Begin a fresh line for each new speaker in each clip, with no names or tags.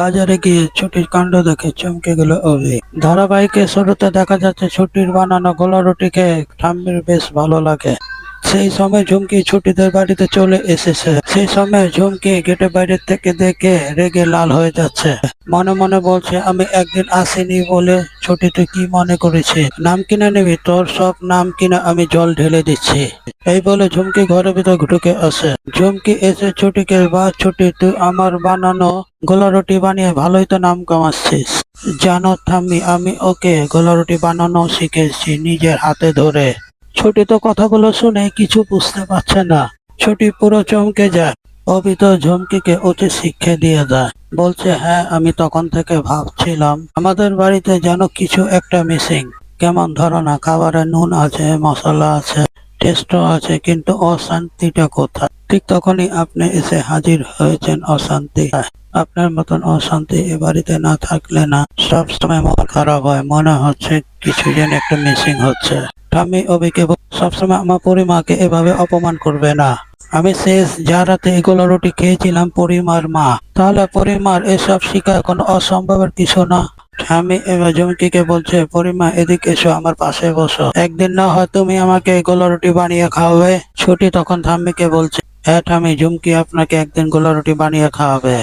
বাজারে গিয়ে ছুটির কাণ্ড দেখে চমকে গেল অভি। ধারাবাহিকের শুরুতে দেখা যাচ্ছে ছুটির বানানো গোলা রুটি খেয়ে ঠাম্মির বেশ ভালো লাগে। সেই সময় ঝুমকি ছুটিদের বাড়িতে চলে এসেছে। সেই সময় ঝুমকি গেটের বাইরে থেকে দেখে রেগে লাল হয়ে যাচ্ছে। মনে মনে বলছে, আমি একদিন আসিনি বলে ছুটি তুই কি মনে করেছিস? নাম কিনে নিবি? তোর সব নাম কিনে আমি জল ঢেলে দিচ্ছি। এই বলে ঝুমকি ঘরের ভিতর ঢুকে আসে। ঝুমকি এসে ছুটিকে, বা ছুটি তুই আমার বানানো গোলা রুটি বানিয়ে ভালোই তো নাম কামাচ্ছিস। জানো ঠাম্মি, আমি ওকে গোলা রুটি বানানো শিখেছি নিজের হাতে ধরে। ছুটি তো কথাগুলো শুনে কিছু বুঝতে পারছে না। ছুটি পুরো চমকে যায়। অভি তো ঝুমকিকে উচিত শিক্ষা দিয়ে দেয়। বলছে, হ্যাঁ আমি তখন থেকে ভাবছিলাম আমাদের বাড়িতে যেন কিছু একটা মিসিং। কেমন ধরো না, খাবারে নুন আছে, মশলা আছে, টেস্টও আছে, কিন্তু অশান্তিটা কোথায়? ঠিক তখনই আপনি এসে হাজির হয়েছেন অশান্তি। আপনার মতন অশান্তি এ বাড়িতে না থাকলে না সব সময় মন খারাপ হয়, মনে হচ্ছে কিছু যেন একটা মিসিং হচ্ছে। ঠাম্মি অভিকে সবসময় আমার পরিমাকে এভাবে অপমান করবে না। আমি শেষ যা রাতে এগুলো রুটি খেয়েছিলাম পরিমার মা, তাহলে পরিমার এসব শিখা কোনো অসম্ভবের কিছু না। আমি এবার ঝুমকিকে বলছে, পরিমা এদিকে এসো, আমার পাশে বসো, একদিন না হয় তুমি আমাকে গোলা রুটি বানিয়ে খাওয়াবে। ছুটি তখন ঠাম্মিকে বলছে, হ্যাঁ ঠাম্মি, ঝুমকি আপনাকে একদিন গোলা রুটি বানিয়ে খাওয়াবে।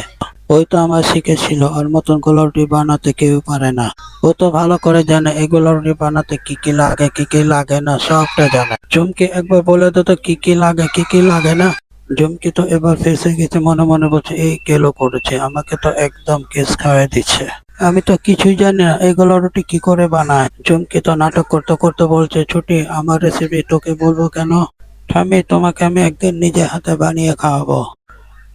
ওই তো আমার শিখেছিল, ওর মতন গোলা রুটি বানাতে কেউ পারে না। ও তো ভালো করে জানে এই গোলা রুটি বানাতে কি কি লাগে, কি কি লাগে না, সবটা জানে। ঝুমকি একবার বলে দে তো কি কি লাগে, কি কি লাগে না। ঝুমকি তো এবার ফেসে গেছে, মনে মনে বলছে, এই কেলো করেছে, আমাকে তো একদম কেস খাওয়াই দিচ্ছে। আমি তো কিছুই জানি না এগুলো রুটি কি করে বানায়। ঝুমকি তো নাটক করতে করতে বলছে, ছুটি আমার রেসিপি তোকে বলবো কেন? ঠাম্মি, তোমাকে আমি একদিন নিজে হাতে বানিয়ে খাওয়াবো।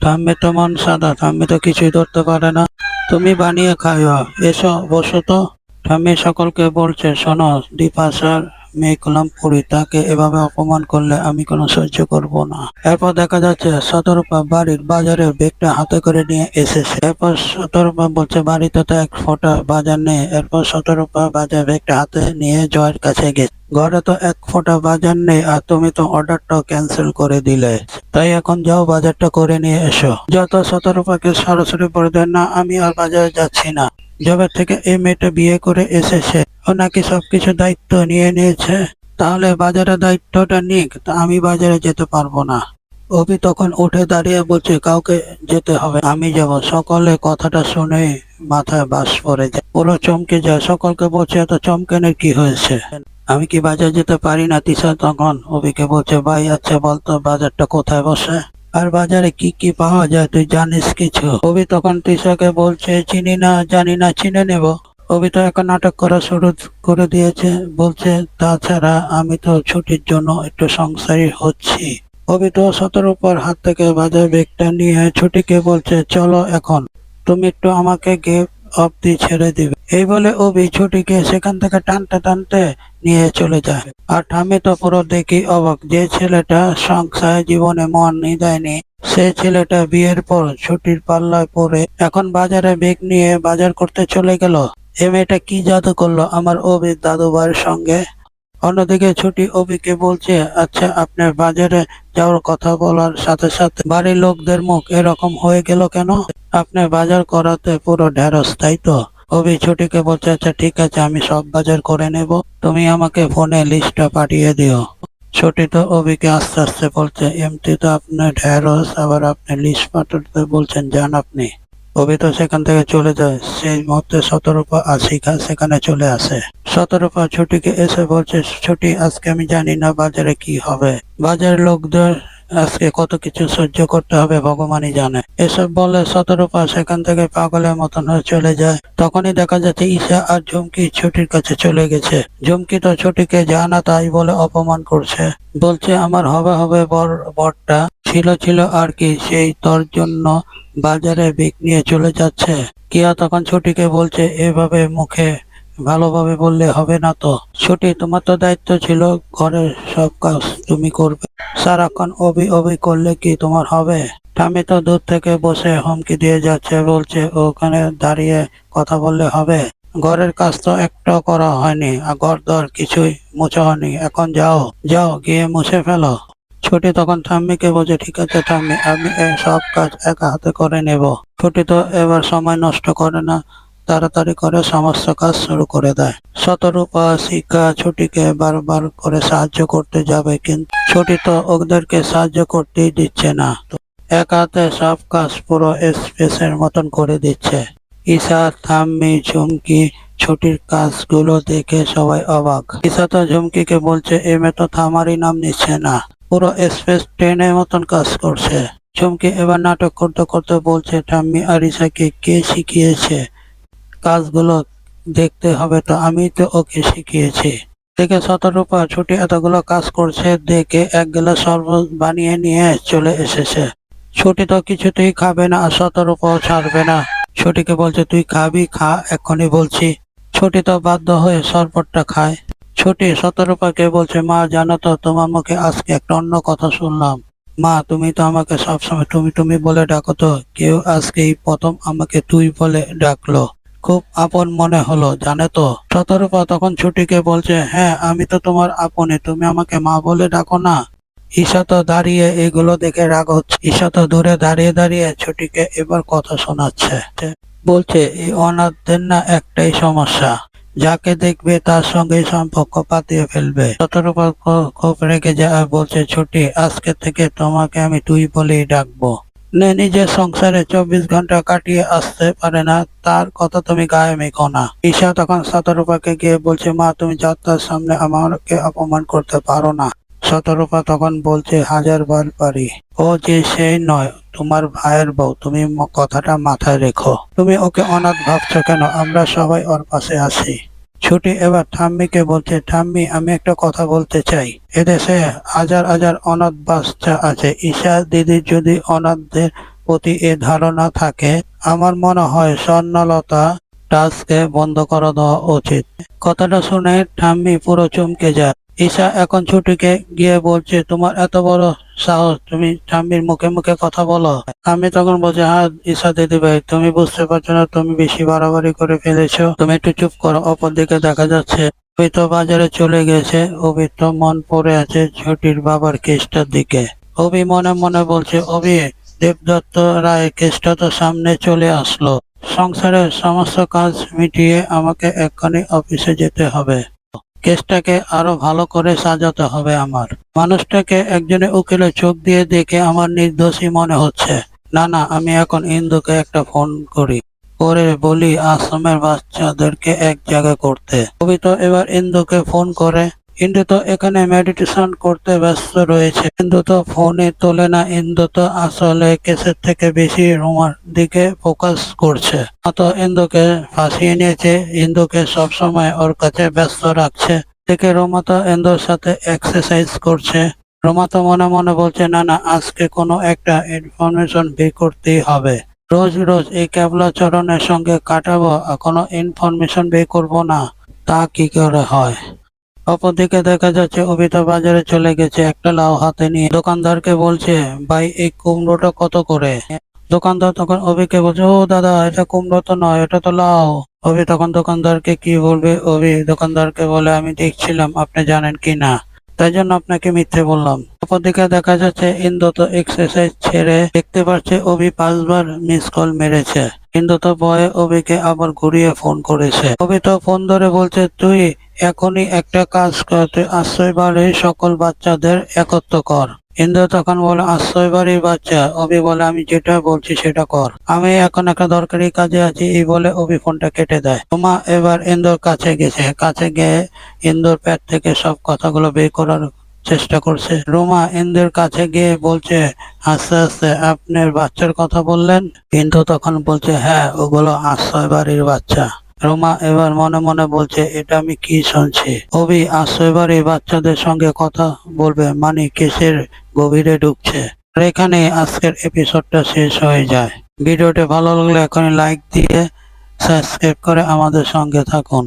ঠাম্মি তো মন সাদা, ঠাম্মি তো কিছুই ধরতে পারে না। তুমি বানিয়ে খাইও, এসো বসো তো। ঠাম্মি সকলকে বলছে, শোনো, দীপা স্যার মেয়ে কলাম পড়ি, তাকে এভাবে অপমান করলে আমি কোনো সহ্য করব না। এরপর দেখা যাচ্ছে শতরূপা বাড়ির বাজারের ব্যাগটা হাতে করে নিয়ে এসেছে। এরপর শতরূপা বলছে, বাড়িতে তো এক ফোঁটা বাজার নেই। এরপর শতরূপা বাজার ব্যাগটা হাতে নিয়ে জয়ের কাছে গেছে। ঘরে তো এক ফোঁটা বাজার নেই, আর তুমি তো অর্ডারটাও ক্যান্সেল করে দিলে, তাই এখন যাও বাজারটা করে নিয়ে এসো। যত শতরূপাকে সরাসরি বলে দেয়, না আমি আর বাজারে যাচ্ছি না। যবে থেকে এই মেয়েটা বিয়ে করে এসেছে ও নাকি সবকিছু দায়িত্ব নিয়ে নিয়েছে, তাহলে বাজারের দায়িত্বটা নিক, তা আমি বাজারে যেতে পারবো না। অভি তখন উঠে দাঁড়িয়ে বলছে, কাউকে যেতে হবে, আমি যাব। সকলে কথাটা শুনে মাথায় বাস পড়ে যায়, পুরো চমকে যায়। সকলকে বলছে, এত চমকানোর কি হয়েছে? আমি কি বাজার যেতে পারি না? তিশা তখন অভিকে বলছে, ভাই আচ্ছা বলতো বাজারটা কোথায় বসে, আর বাজারে কি কি পাওয়া যায়, তুই জানিস কিছু? অভি তখন তিশাকে বলছে, চিনি না, জানি না, চিনে নেব। অভি তো এখন নাটক করা শুরু করে দিয়েছে, বলছে, তাছাড়া আমি তো ছুটির জন্য একটু সংসারী হচ্ছি। অভি তো শতর উপর হাত থেকে বাজার ব্যাগটা নিয়ে ছুটিকে বলছে, চলো এখন, তুমি একটু আমাকে গেট অব্দি ছেড়ে দিবে। এই বলে অভি ছুটিকে সেখান থেকে টানতে টানতে নিয়ে চলে যায়। আর ঠাম্মি তো পুরো দেখি অবাক, যে ছেলেটা সংসার জীবনে মন দেয়নি, সে ছেলেটা বিয়ের পর ছুটির পাল্লায় পড়ে এখন বাজারে ব্যাগ নিয়ে বাজার করতে চলে গেল। এ মেয়েটা কি জাদু করলো আমার অভির দাদু ভাইয়ের সঙ্গে? অন্যদিকে ছুটি অভিকে বলছে, আচ্ছা আপনার বাজারে যাওয়ার কথা বলার সাথে সাথে বাড়ির লোকদের মুখ এরকম হয়ে গেল কেন? আপনার বাজার করাতে পুরো ঢেঁড়স, তাই তো? অভি ছুটিকে বলছে, আচ্ছা ঠিক আছে, আমি সব বাজার করে নেব, তুমি আমাকে ফোনে লিস্টটা পাঠিয়ে দিও। ছুটি তো অভিকে আস্তে আস্তে বলছে, এমনি তো আপনার ঢেঁড়স, আবার আপনি লিস্ট পাঠাতে বলছেন, যান আপনি। অভি তো সেখান থেকে চলে যায়। সেই মুহূর্তে শতরূপা আর শিখা সেখানে চলে আসে। শতরূপা ছুটিকে এসে বলছে, ছুটি আজকে আমি জানি না বাজারে কি হবে, বাজারের লোকদের আজকে কত কিছু সহ্য করতে হবে ভগবানই জানে। এসব বলে শতরূপা সেখান থেকে পাগলের মতন হয়ে চলে যায়। তখনই দেখা যাচ্ছে ঈশা আর ঝুমকি ছুটির কাছে চলে গেছে। ঝুমকি তো ছুটিকে জানা তাই বলে অপমান করছে, বলছে, আমার হবে হবে বরটা ছিল আর কি, সেই তোর জন্য বাজারে ব্যাগ নিয়ে চলে যাচ্ছে। কিয়া তখন ছুটিকে বলছে, এভাবে মুখে ভালোভাবে বললে হবে না তো। ছুটি, তোমার তো দায়িত্ব ছিল ঘরের সব কাজ তুমি করবে, সারাক্ষণ অভি অভি করলে কি তোমার হবে? ঠাম্মি তো দূর থেকে বসে হুমকি দিয়ে যাচ্ছে, বলছে, ওখানে দাঁড়িয়ে কথা বললে হবে? ঘরের কাজ তো একটাও করা হয়নি, আর ঘর দর কিছুই মোছা হয়নি, এখন যাও যাও গিয়ে মুছে ফেলো। ছোটি তখন ঠাম্মিকে বলছে, ঠিক আছে ঠাম্মি, আমি এই সব কাজ একা হাতে করে নেব। ছোটি তো এবার সময় নষ্ট করে না, তাড়াতাড়ি করে সমস্ত কাজ শুরু করে দেয়। শতরূপা শিখা ছুটিকে বারবার করে সাহায্য করতে যাবে, কিন্তু ছুটি তো ওদেরকে সাহায্য করতেই দিচ্ছে না। এক হাতে সব কাজ পুরো এক্সপ্রেসের মতন করে দিচ্ছে। ঈশা, ঠাম্মি, ঝুমকি ছুটির কাজগুলো দেখে সবাই অবাক। ঈশা তো ঝুমকিকে বলছে, এ মেয়ে তো থামারই নাম নিচ্ছে না, পুরো এক্সপ্রেস ট্রেনের মতন কাজ করছে। ঝুমকি এবার নাটক করতে করতে বলছে, ঠাম্মি আর ঈশাকে কে শিখিয়েছে কাজগুলো? দেখতে হবে তো, আমি তো ওকে শিখিয়েছি। দেখে শতরূপা ছুটি এতগুলো কাজ করছে দেখে এক গ্লাস শরবত বানিয়ে নিয়ে চলে এসেছে। ছুটি তো কিছুতেই খাবে না আর শতরূপাও ছাড়বে না। ছুটিকে বলছে, তুই খাবি, খা এক্ষুনি বলছি। ছুটি তো বাধ্য হয়ে শরবতটা খায়। ছুটি শতরূপাকে বলছে, মা জানো তো, তোমার মুখে আজকে একটা অন্য কথা শুনলাম। মা, তুমি তো আমাকে সবসময় তুমি তুমি বলে ডাকো, তো কেউ আজকে এই প্রথম আমাকে তুই বলে ডাকলো, খুব আপন মনে হলো জানে তো। শতরূপা তখন ছুটিকে বলছে, হ্যাঁ আমি তো তোমার আপনে, তুমি আমাকে মা বলে ডাকো না। ঈশা তো দাঁড়িয়ে এগুলো দেখে রাগ হচ্ছে। ঈশা তো দূরে দাঁড়িয়ে দাঁড়িয়ে ছুটিকে এবার কথা শোনাচ্ছে। বলছে, এই অনাথদের না একটাই সমস্যা, যাকে দেখবে তার সঙ্গে সম্পর্ক পাতিয়ে ফেলবে। শতরূপা খুব রেগে যায় আর বলছে, ছুটি, আজকে থেকে তোমাকে আমি তুই বলেই ডাকবো। নিজের সংসারে 24 ঘন্টা কাটিয়ে আসতে পারে না, তার কথা তুমি গায়ে মেখো না। ঈশা তখন শতরূপাকে গিয়ে বলছে, মা তুমি যাত্রার সামনে আমাকে অপমান করতে পারো না। শতরূপা তখন বলছে, 1000 বার পারি, ও যে সেই নয়, তোমার ভাইয়ের বউ, তুমি কথাটা মাথায় রেখো। তুমি ওকে অনাথ ভাবছো কেন? আমরা সবাই ওর পাশে আছি। ছুটি এবার ঠাম্মিকে বলছে, ঠাম্মি আমি একটা কথা বলতে চাই, এদেশে হাজার হাজার অনাথ বাচ্চা আছে। ঈশা দিদির যদি অনাথদের প্রতি এ ধারণা থাকে, আমার মনে হয় স্বর্ণলতা টাচকে বন্ধ করে দেওয়া উচিত। কথাটা শুনে ঠাম্মি পুরো চমকে যায়। ঈশা এখন ছুটিকে গিয়ে বলছে, তোমার এত বড় সাহস, তুমি ঠাম্মির মুখে মুখে কথা বলো? আমি তখন বলছি, হ্যাঁ ঈশা দিদি ভাই, তুমি বুঝতে পারছো না, তুমি বেশি বাড়াবাড়ি করে ফেলেছো, তুমি একটু চুপ করো। অপরদিকে দেখা যাচ্ছে অভি তো বাজারে চলে গেছে। অভি তো মন পড়ে আছে ছুটির বাবার কেসটার দিকে। অভি মনে মনে বলছে, অভি, দেবদত্ত রায় কেসটা তো সামনে চলে আসলো, সংসারের সমস্ত কাজ মিটিয়ে আমাকে এক্ষুনি অফিসে যেতে হবে। কেসটাকে আরো ভালো করে সাজাতে হবে আমার। মানুষটাকে একজনের উকিলের চোখ দিয়ে দেখে আমার নির্দোষী মনে হচ্ছে। না না, আমি এখন ইন্দুকে একটা ফোন করি, করে বলি আশ্রমের বাচ্চাদেরকে এক জায়গায় করতে। কবি তো এবার ইন্দুকে ফোন করে। ইন্দু তো এখানে মেডিটেশন করতে ব্যস্ত রয়েছে। ইন্দু তো ফোনে তোলে না। ইন্দু তো আসলে কেসের থেকে বেশি রোমার দিকে ফোকাস করছে। তো ইন্দুকে ফাঁসিয়ে নিয়েছে, ইন্দুকে সবসময় ওর কাছে ব্যস্ত রাখছে। দেখে রোমা তো ইন্দুর সাথে এক্সারসাইজ করছে। রোমা তো মনে মনে বলছে, না না, আজকে কোনো একটা ইনফরমেশন বের করতেই হবে। রোজ রোজ এই ক্যাবলাচরণের সঙ্গে কাটাবো আর কোনো ইনফরমেশন বের করবো না, তা কি করে হয়? অপরদিকে দেখা যাচ্ছে অবিতা বাজারে চলে গেছে একটা লাউ হাতে নিয়ে। দোকানদারকে বলছে, ভাই এই কুমড়োটা কত করে? দোকানদার তখন অভিকে বলছে, ও দাদা, এটা কুমড়ো তো নয়, এটা তো লাউ। অভি তখন দোকানদারকে কি বলবে? অভি দোকানদারকে বলে, আমি দেখছিলাম আপনি জানেন কি না, তাই জন্য আপনাকে মিথ্যে বললাম। অপরদিকে দেখা যাচ্ছে ইন্দ্র তো এক্সারসাইজ ছেড়ে দেখতে পাচ্ছে অভি 5বার মিস কল মেরেছে। ইন্দ্র তো ভয়ে অভিকে আবার ঘুরিয়ে ফোন করেছে। অভি তো ফোন ধরে বলছে, তুই এখনই একটা কাজ কর, তুই আশ্রয় বাড়ির সকল বাচ্চাদের একত্র কর। ইন্দ্র তখন বলে, আশ্রয় বাড়ির বাচ্চা? অভি বলে, আমি যেটা বলছি সেটা কর, আমি এখন একটা দরকারি কাজে আছি। এই বলে অভি ফোনটা কেটে দেয়। তোমা এবার ইন্দ্রর কাছে গেছে। কাছে গিয়ে ইন্দ্রর পেট থেকে সব কথাগুলো বের করার চেষ্টা করছে। রোমা ইন্দ্রের কাছে গিয়ে বলছে, আস্তে আস্তে, আপনার বাচ্চার কথা বললেন? ইন্দ্র তখন বলছে, হ্যাঁ, ওগুলো আশ্রয় বাড়ির বাচ্চা। রোমা এবার মনে মনে বলছে, এটা আমি কি শুনছি? অভি আশ্রয় বাড়ির বাচ্চাদের সঙ্গে কথা বলবে মানে কেসের গভীরে ঢুকছে। আর এখানে আজকের এপিসোডটা শেষ হয়ে যায়। ভিডিওটি ভালো লাগলে এখনই লাইক দিয়ে সাবস্ক্রাইব করে আমাদের সঙ্গে থাকুন।